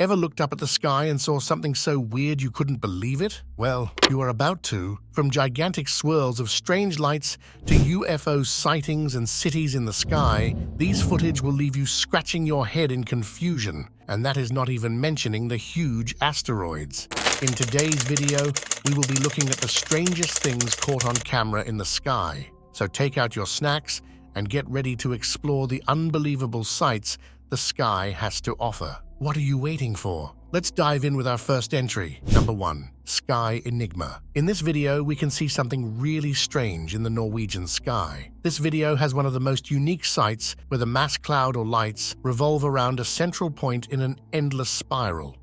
Ever looked up at the sky and saw something so weird you couldn't believe it? Well, you are about to. From gigantic swirls of strange lights to UFO sightings and cities in the sky, these footage will leave you scratching your head in confusion, and that is not even mentioning the huge asteroids. In today's video, we will be looking at the strangest things caught on camera in the sky. So take out your snacks and get ready to explore the unbelievable sights the sky has to offer. What are you waiting for? Let's dive in with our first entry. Number 1. Sky Enigma. In this video, we can see something really strange in the Norwegian sky. This video has one of the most unique sights where the mass cloud or lights revolve around a central point in an endless spiral,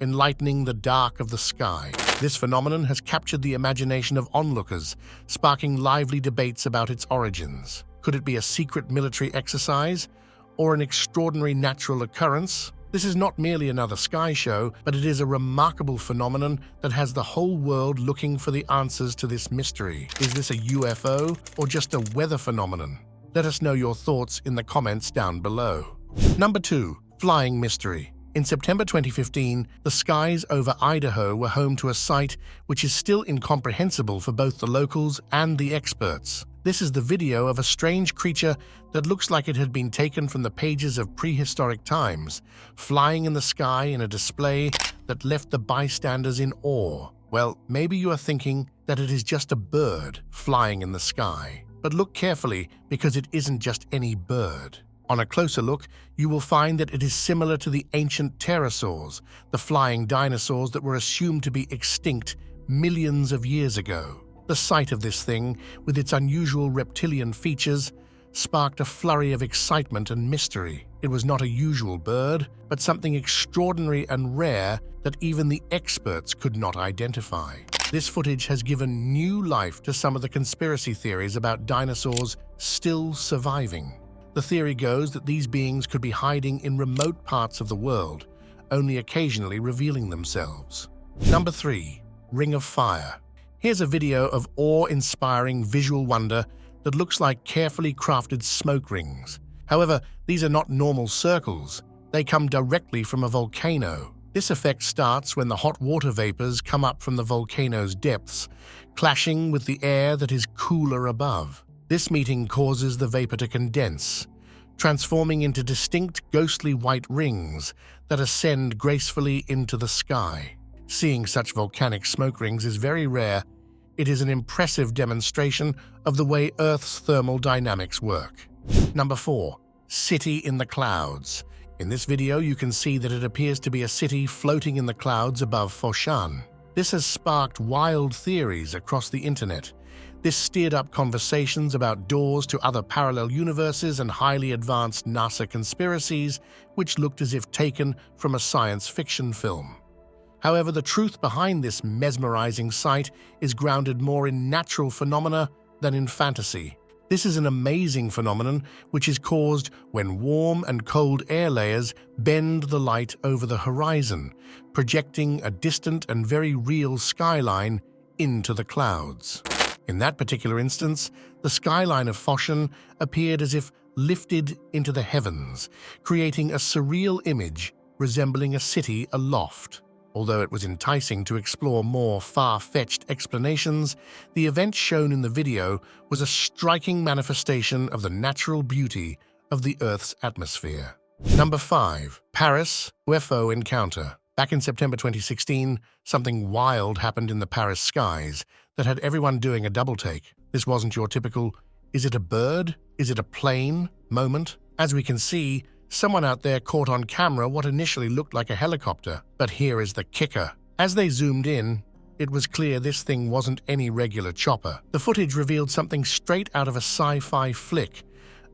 enlightening the dark of the sky. This phenomenon has captured the imagination of onlookers, sparking lively debates about its origins. Could it be a secret military exercise or an extraordinary natural occurrence? This is not merely another sky show, but it is a remarkable phenomenon that has the whole world looking for the answers to this mystery. Is this a UFO or just a weather phenomenon? Let us know your thoughts in the comments down below. Number 2. Flying Mystery. In September 2015, the skies over Idaho were home to a sight which is still incomprehensible for both the locals and the experts. This is the video of a strange creature that looks like it had been taken from the pages of prehistoric times, flying in the sky in a display that left the bystanders in awe. Well, maybe you are thinking that it is just a bird flying in the sky. But look carefully, because it isn't just any bird. On a closer look, you will find that it is similar to the ancient pterosaurs, the flying dinosaurs that were assumed to be extinct millions of years ago. The sight of this thing, with its unusual reptilian features, sparked a flurry of excitement and mystery. It was not a usual bird, but something extraordinary and rare that even the experts could not identify. This footage has given new life to some of the conspiracy theories about dinosaurs still surviving. The theory goes that these beings could be hiding in remote parts of the world, only occasionally revealing themselves. Number 3. Ring of Fire. Here's a video of awe-inspiring visual wonder that looks like carefully crafted smoke rings. However, these are not normal circles. They come directly from a volcano. This effect starts when the hot water vapors come up from the volcano's depths, clashing with the air that is cooler above. This meeting causes the vapor to condense, transforming into distinct ghostly white rings that ascend gracefully into the sky. Seeing such volcanic smoke rings is very rare. It is an impressive demonstration of the way Earth's thermal dynamics work. Number 4. City in the Clouds. In this video, you can see that it appears to be a city floating in the clouds above Foshan. This has sparked wild theories across the internet. This steered up conversations about doors to other parallel universes and highly advanced NASA conspiracies, which looked as if taken from a science fiction film. However, the truth behind this mesmerizing sight is grounded more in natural phenomena than in fantasy. This is an amazing phenomenon which is caused when warm and cold air layers bend the light over the horizon, projecting a distant and very real skyline into the clouds. In that particular instance, the skyline of Foshan appeared as if lifted into the heavens, creating a surreal image resembling a city aloft. Although it was enticing to explore more far-fetched explanations, the event shown in the video was a striking manifestation of the natural beauty of the Earth's atmosphere. Number 5. Paris UFO Encounter. Back in September 2016, something wild happened in the Paris skies that had everyone doing a double-take. This wasn't your typical, "Is it a bird? Is it a plane?" moment. As we can see, someone out there caught on camera what initially looked like a helicopter. But here is the kicker. As they zoomed in, it was clear this thing wasn't any regular chopper. The footage revealed something straight out of a sci-fi flick,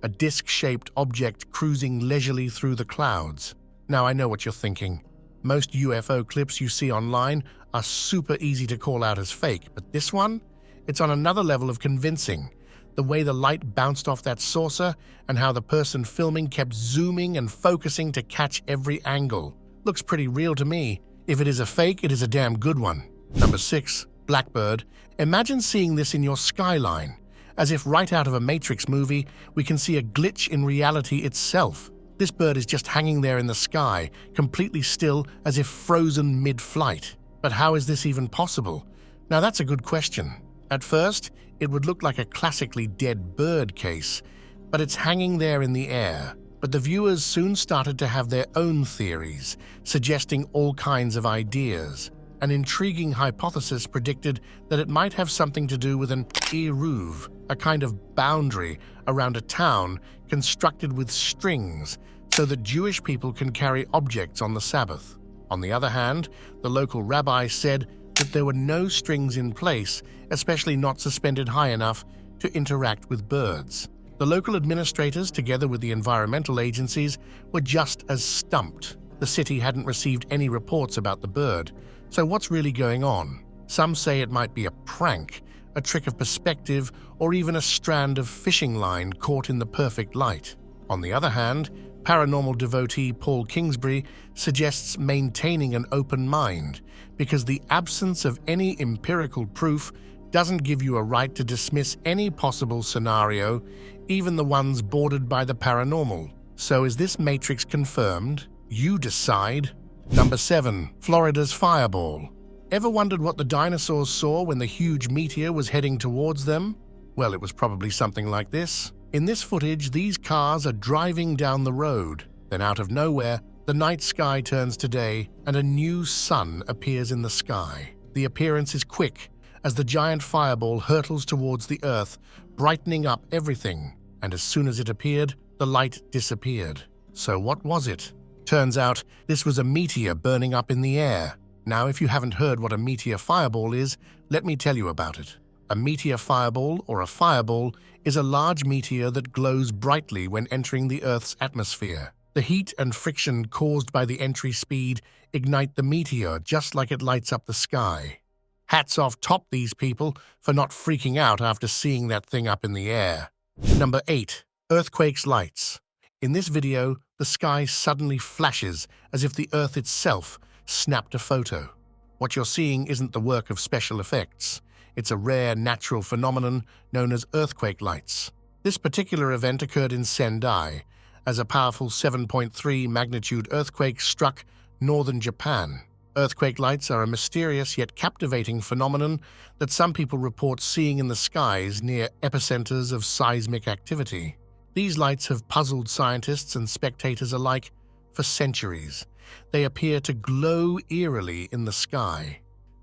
a disc-shaped object cruising leisurely through the clouds. Now, I know what you're thinking. Most UFO clips you see online are super easy to call out as fake, but this one? It's on another level of convincing. The way the light bounced off that saucer and how the person filming kept zooming and focusing to catch every angle. Looks pretty real to me. If it is a fake, it is a damn good one. Number 6. Blackbird. Imagine seeing this in your skyline. As if right out of a Matrix movie, we can see a glitch in reality itself. This bird is just hanging there in the sky, completely still as if frozen mid-flight. But how is this even possible? Now that's a good question. At first, it would look like a classically dead bird case, but it's hanging there in the air. But the viewers soon started to have their own theories, suggesting all kinds of ideas. An intriguing hypothesis predicted that it might have something to do with an eruv, a kind of boundary around a town constructed with strings so that Jewish people can carry objects on the Sabbath. On the other hand, the local rabbi said that there were no strings in place, especially not suspended high enough to interact with birds. The local administrators, together with the environmental agencies, were just as stumped. The city hadn't received any reports about the bird. So what's really going on? Some say it might be a prank, a trick of perspective, or even a strand of fishing line caught in the perfect light. On the other hand, paranormal devotee Paul Kingsbury suggests maintaining an open mind, because the absence of any empirical proof doesn't give you a right to dismiss any possible scenario, even the ones bordered by the paranormal. So is this matrix confirmed? You decide. Number 7. Florida's fireball. Ever wondered what the dinosaurs saw when the huge meteor was heading towards them? Well, it was probably something like this. In this footage, these cars are driving down the road. Then out of nowhere, the night sky turns to day and a new sun appears in the sky. The appearance is quick as the giant fireball hurtles towards the earth, brightening up everything. And as soon as it appeared, the light disappeared. So what was it? Turns out this was a meteor burning up in the air. Now, if you haven't heard what a meteor fireball is, let me tell you about it. A meteor fireball, or a fireball, is a large meteor that glows brightly when entering the Earth's atmosphere. The heat and friction caused by the entry speed ignite the meteor just like it lights up the sky. Hats off top these people for not freaking out after seeing that thing up in the air. Number 8. Earthquake's lights. In this video, the sky suddenly flashes as if the Earth itself snapped a photo. What you're seeing isn't the work of special effects. It's a rare natural phenomenon known as earthquake lights. This particular event occurred in Sendai, as a powerful 7.3 magnitude earthquake struck northern Japan. Earthquake lights are a mysterious yet captivating phenomenon that some people report seeing in the skies near epicenters of seismic activity. These lights have puzzled scientists and spectators alike for centuries. They appear to glow eerily in the sky.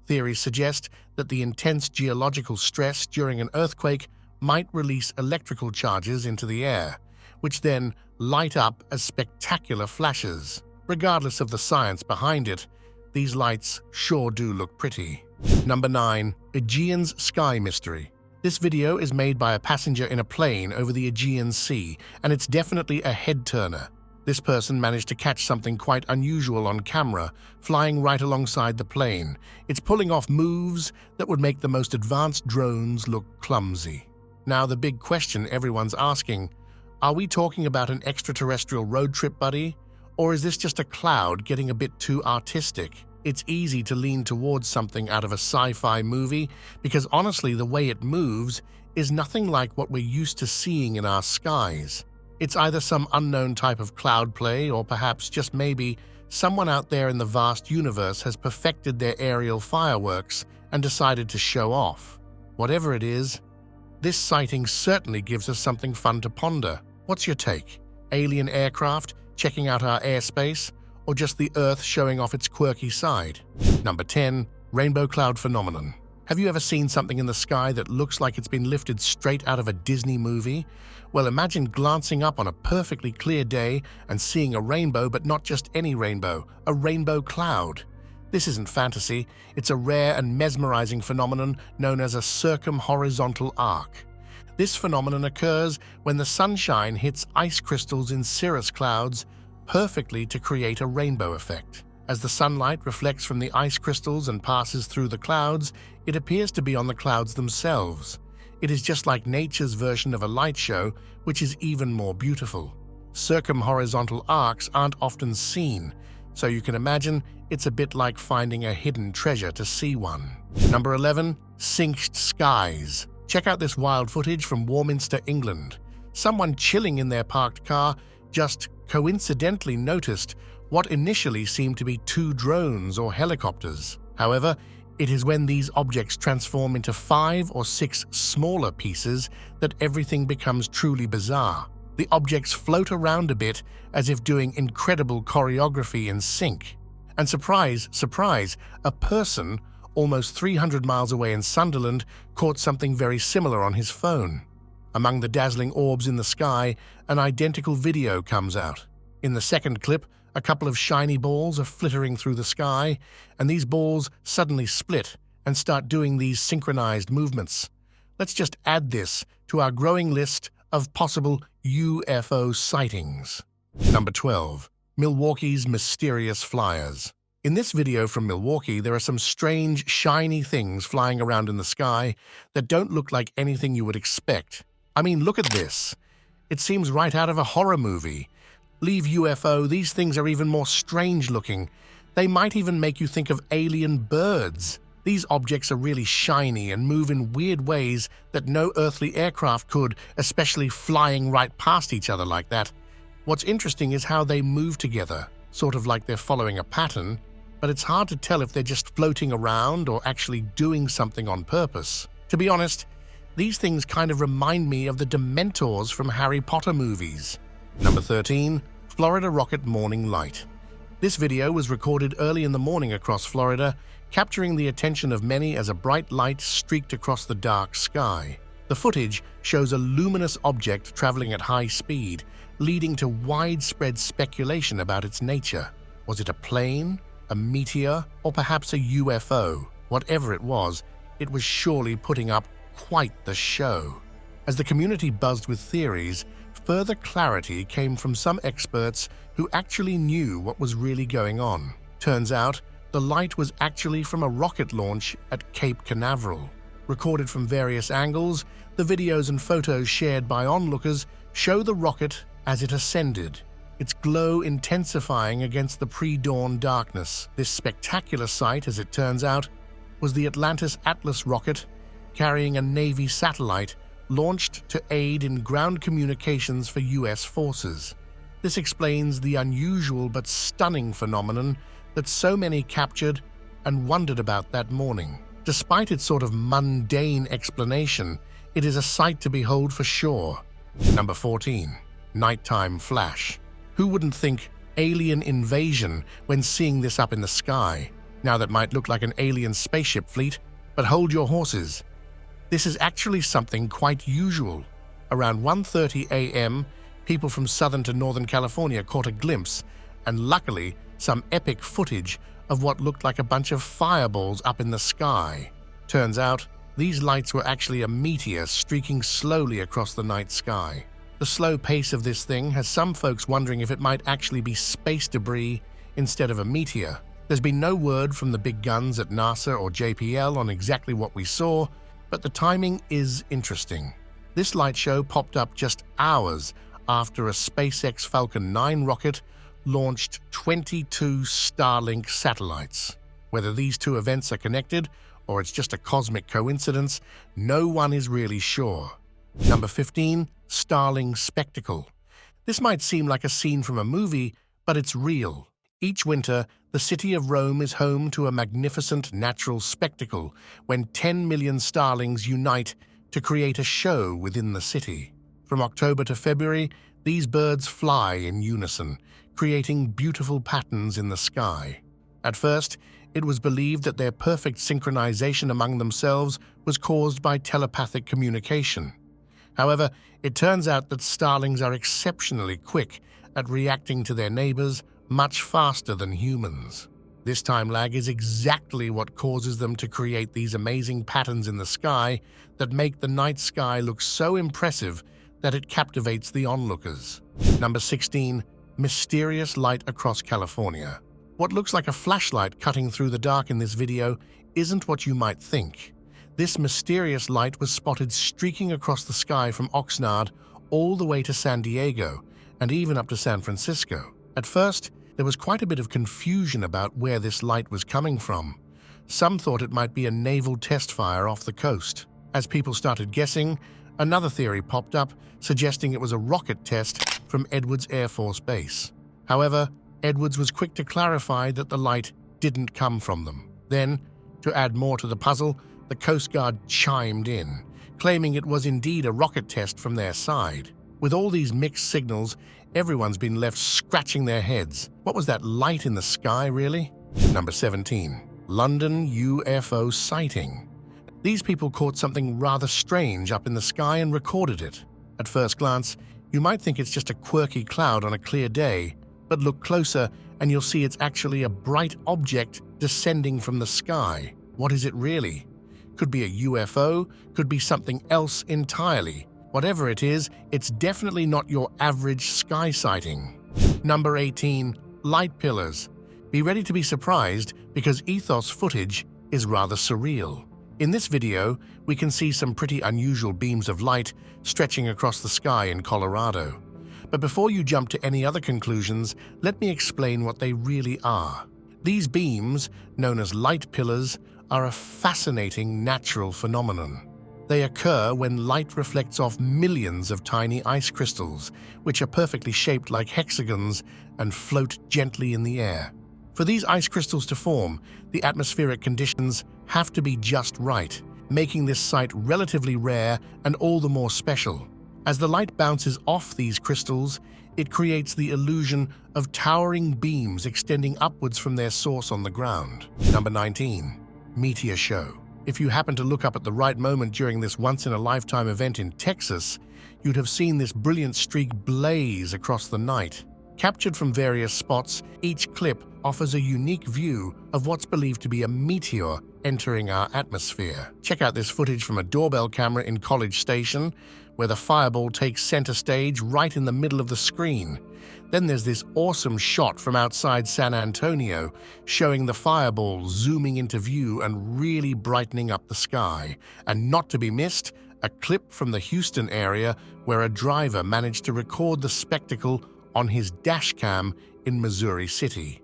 Theories suggest that the intense geological stress during an earthquake might release electrical charges into the air, which then light up as spectacular flashes. Regardless of the science behind it, these lights sure do look pretty. Number 9. Eans Sky Mystery. This video is made by a passenger in a plane over the Aegean Sea, and it's definitely a head-turner. This person managed to catch something quite unusual on camera, flying right alongside the plane. It's pulling off moves that would make the most advanced drones look clumsy. Now the big question everyone's asking, are we talking about an extraterrestrial road trip buddy? Or is this just a cloud getting a bit too artistic? It's easy to lean towards something out of a sci-fi movie because honestly the way it moves is nothing like what we're used to seeing in our skies. It's either some unknown type of cloud play or perhaps just maybe someone out there in the vast universe has perfected their aerial fireworks and decided to show off. Whatever it is, this sighting certainly gives us something fun to ponder. What's your take? Alien aircraft checking out our airspace, or just the Earth showing off its quirky side? Number 10. Rainbow cloud phenomenon. Have you ever seen something in the sky that looks like it's been lifted straight out of a Disney movie? Well, imagine glancing up on a perfectly clear day and seeing a rainbow, but not just any rainbow, a rainbow cloud. This isn't fantasy, it's a rare and mesmerizing phenomenon known as a circumhorizontal arc. This phenomenon occurs when the sunshine hits ice crystals in cirrus clouds perfectly to create a rainbow effect. As the sunlight reflects from the ice crystals and passes through the clouds, it appears to be on the clouds themselves. It is just like nature's version of a light show, which is even more beautiful. Circumhorizontal arcs aren't often seen, so you can imagine it's a bit like finding a hidden treasure to see one. Number 11. Synced skies. Check out this wild footage from Warminster, England. Someone chilling in their parked car just coincidentally noticed what initially seemed to be two drones or helicopters. However, it is when these objects transform into 5 or 6 smaller pieces that everything becomes truly bizarre. The objects float around a bit as if doing incredible choreography in sync. And surprise, surprise, a person almost 300 miles away in Sunderland caught something very similar on his phone. Among the dazzling orbs in the sky, an identical video comes out. In the second clip, a couple of shiny balls are flittering through the sky, and these balls suddenly split and start doing these synchronized movements. Let's just add this to our growing list of possible UFO sightings. Number 12. Milwaukee's mysterious flyers. In this video from Milwaukee, there are some strange, shiny things flying around in the sky that don't look like anything you would expect. I mean, look at this. It seems right out of a horror movie. Leave UFO, these things are even more strange looking. They might even make you think of alien birds. These objects are really shiny and move in weird ways that no earthly aircraft could, especially flying right past each other like that. What's interesting is how they move together, sort of like they're following a pattern, but it's hard to tell if they're just floating around or actually doing something on purpose. To be honest, these things kind of remind me of the Dementors from Harry Potter movies. Number 13. Florida Rocket Morning Light. This video was recorded early in the morning across Florida, capturing the attention of many as a bright light streaked across the dark sky. The footage shows a luminous object traveling at high speed, leading to widespread speculation about its nature. Was it a plane, a meteor, or perhaps a UFO? Whatever it was surely putting up quite the show. As the community buzzed with theories, further clarity came from some experts who actually knew what was really going on. Turns out, the light was actually from a rocket launch at Cape Canaveral. Recorded from various angles, the videos and photos shared by onlookers show the rocket as it ascended, its glow intensifying against the pre-dawn darkness. This spectacular sight, as it turns out, was the Atlantis Atlas rocket carrying a Navy satellite launched to aid in ground communications for U.S. forces. This explains the unusual but stunning phenomenon that so many captured and wondered about that morning. Despite its sort of mundane explanation, it is a sight to behold for sure. Number 14. Nighttime flash. Who wouldn't think alien invasion when seeing this up in the sky? Now that might look like an alien spaceship fleet, but hold your horses. This is actually something quite usual. Around 1:30 a.m., people from Southern to Northern California caught a glimpse, and luckily, some epic footage of what looked like a bunch of fireballs up in the sky. Turns out, these lights were actually a meteor streaking slowly across the night sky. The slow pace of this thing has some folks wondering if it might actually be space debris instead of a meteor. There's been no word from the big guns at NASA or JPL on exactly what we saw, but the timing is interesting. This light show popped up just hours after a SpaceX Falcon 9 rocket launched 22 Starlink satellites. Whether these two events are connected or it's just a cosmic coincidence, no one is really sure. Number 15. Starling Spectacle. This might seem like a scene from a movie, but it's real. Each winter, the city of Rome is home to a magnificent natural spectacle when 10 million starlings unite to create a show within the city. From October to February, these birds fly in unison, creating beautiful patterns in the sky. At first, it was believed that their perfect synchronization among themselves was caused by telepathic communication. However, it turns out that starlings are exceptionally quick at reacting to their neighbors much faster than humans. This time lag is exactly what causes them to create these amazing patterns in the sky that make the night sky look so impressive that it captivates the onlookers. Number 16. Mysterious light across California. What looks like a flashlight cutting through the dark in this video isn't what you might think. This mysterious light was spotted streaking across the sky from Oxnard all the way to San Diego and even up to San Francisco. At first, there was quite a bit of confusion about where this light was coming from. Some thought it might be a naval test fire off the coast. As people started guessing, Another theory popped up, suggesting it was a rocket test from Edwards Air Force Base. However, Edwards was quick to clarify that the light didn't come from them. Then, to add more to the puzzle, the Coast Guard chimed in, claiming it was indeed a rocket test from their side. With all these mixed signals, everyone's been left scratching their heads. What was that light in the sky, really? Number 17. London UFO Sighting. These people caught something rather strange up in the sky and recorded it. At first glance, you might think it's just a quirky cloud on a clear day, but look closer and you'll see it's actually a bright object descending from the sky. What is it really? Could be a UFO, could be something else entirely. Whatever it is, it's definitely not your average sky sighting. Number 18. Light pillars. Be ready to be surprised because Ethos footage is rather surreal. In this video, we can see some pretty unusual beams of light stretching across the sky in Colorado. But before you jump to any other conclusions, let me explain what they really are. These beams, known as light pillars, are a fascinating natural phenomenon. They occur when light reflects off millions of tiny ice crystals, which are perfectly shaped like hexagons and float gently in the air. For these ice crystals to form, the atmospheric conditions have to be just right, making this sight relatively rare and all the more special. As the light bounces off these crystals, it creates the illusion of towering beams extending upwards from their source on the ground. Number 19. Meteor Show. If you happen to look up at the right moment during this once-in-a-lifetime event in Texas, you'd have seen this brilliant streak blaze across the night. Captured from various spots, each clip offers a unique view of what's believed to be a meteor entering our atmosphere. Check out this footage from a doorbell camera in College Station, where the fireball takes center stage right in the middle of the screen. Then there's this awesome shot from outside San Antonio, showing the fireball zooming into view and really brightening up the sky. And not to be missed, a clip from the Houston area where a driver managed to record the spectacle on his dash cam in Missouri City.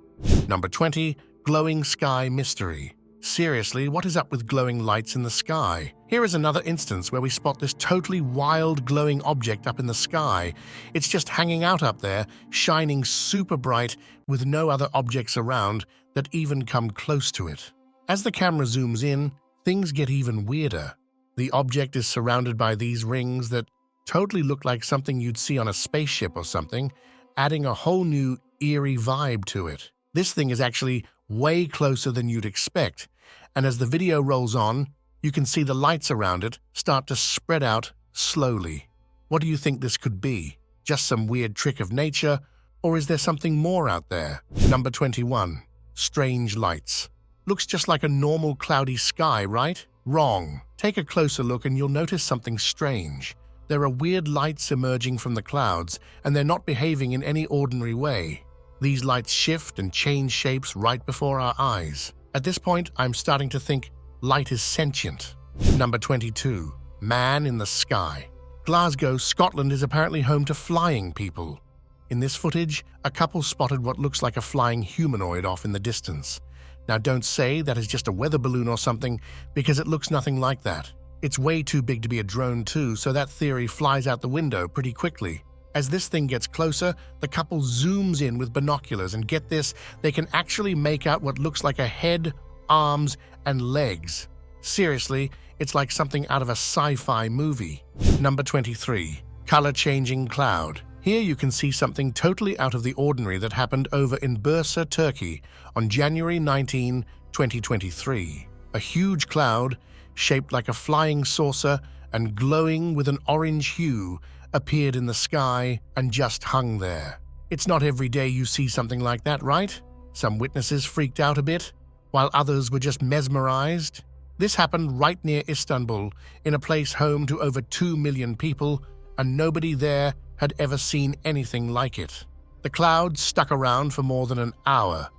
Number 20. Glowing Sky Mystery. Seriously, what is up with glowing lights in the sky? Here is another instance where we spot this totally wild glowing object up in the sky. It's just hanging out up there, shining super bright with no other objects around that even come close to it. As the camera zooms in, things get even weirder. The object is surrounded by these rings that totally look like something you'd see on a spaceship or something, adding a whole new eerie vibe to it. This thing is actually way closer than you'd expect, and as the video rolls on, you can see the lights around it start to spread out slowly. What do you think this could be? Just some weird trick of nature, or is there something more out there? Number 21. Strange lights. Looks just like a normal cloudy sky, right? Wrong. Take a closer look and you'll notice something strange. There are weird lights emerging from the clouds, and they're not behaving in any ordinary way. These lights shift and change shapes right before our eyes. At this point, I'm starting to think light is sentient. Number 22. Man in the Sky. Glasgow, Scotland is apparently home to flying people. In this footage, a couple spotted what looks like a flying humanoid off in the distance. Now don't say that is just a weather balloon or something, because it looks nothing like that. It's way too big to be a drone too, so that theory flies out the window pretty quickly. As this thing gets closer, the couple zooms in with binoculars, and get this, they can actually make out what looks like a head, arms, and legs. Seriously, it's like something out of a sci-fi movie. Number 23. Color-changing cloud. Here you can see something totally out of the ordinary that happened over in Bursa, Turkey, on January 19, 2023. A huge cloud, shaped like a flying saucer and glowing with an orange hue, appeared in the sky and just hung there. It's not every day you see something like that, right? Some witnesses freaked out a bit, while others were just mesmerized. This happened right near Istanbul, in a place home to over 2 million people, and nobody there had ever seen anything like it. The cloud stuck around for more than an hour,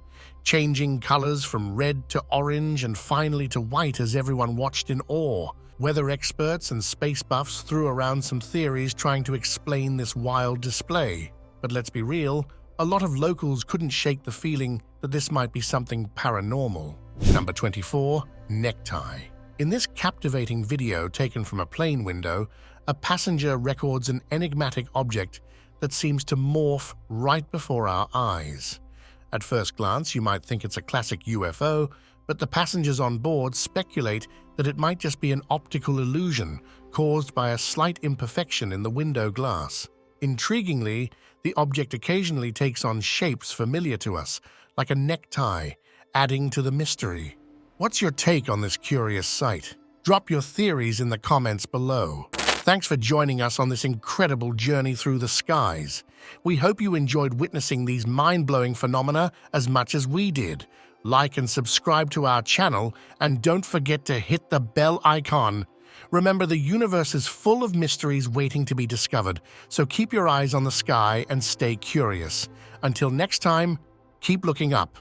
changing colors from red to orange and finally to white as everyone watched in awe. Weather experts and space buffs threw around some theories trying to explain this wild display. But let's be real, a lot of locals couldn't shake the feeling that this might be something paranormal. Number 24. Necktie. In this captivating video taken from a plane window, a passenger records an enigmatic object that seems to morph right before our eyes. At first glance, you might think it's a classic UFO, but the passengers on board speculate that it might just be an optical illusion caused by a slight imperfection in the window glass. Intriguingly, the object occasionally takes on shapes familiar to us, like a necktie, adding to the mystery. What's your take on this curious sight? Drop your theories in the comments below. Thanks for joining us on this incredible journey through the skies. We hope you enjoyed witnessing these mind-blowing phenomena as much as we did. Like and subscribe to our channel, and don't forget to hit the bell icon. Remember, the universe is full of mysteries waiting to be discovered, so keep your eyes on the sky and stay curious. Until next time, keep looking up.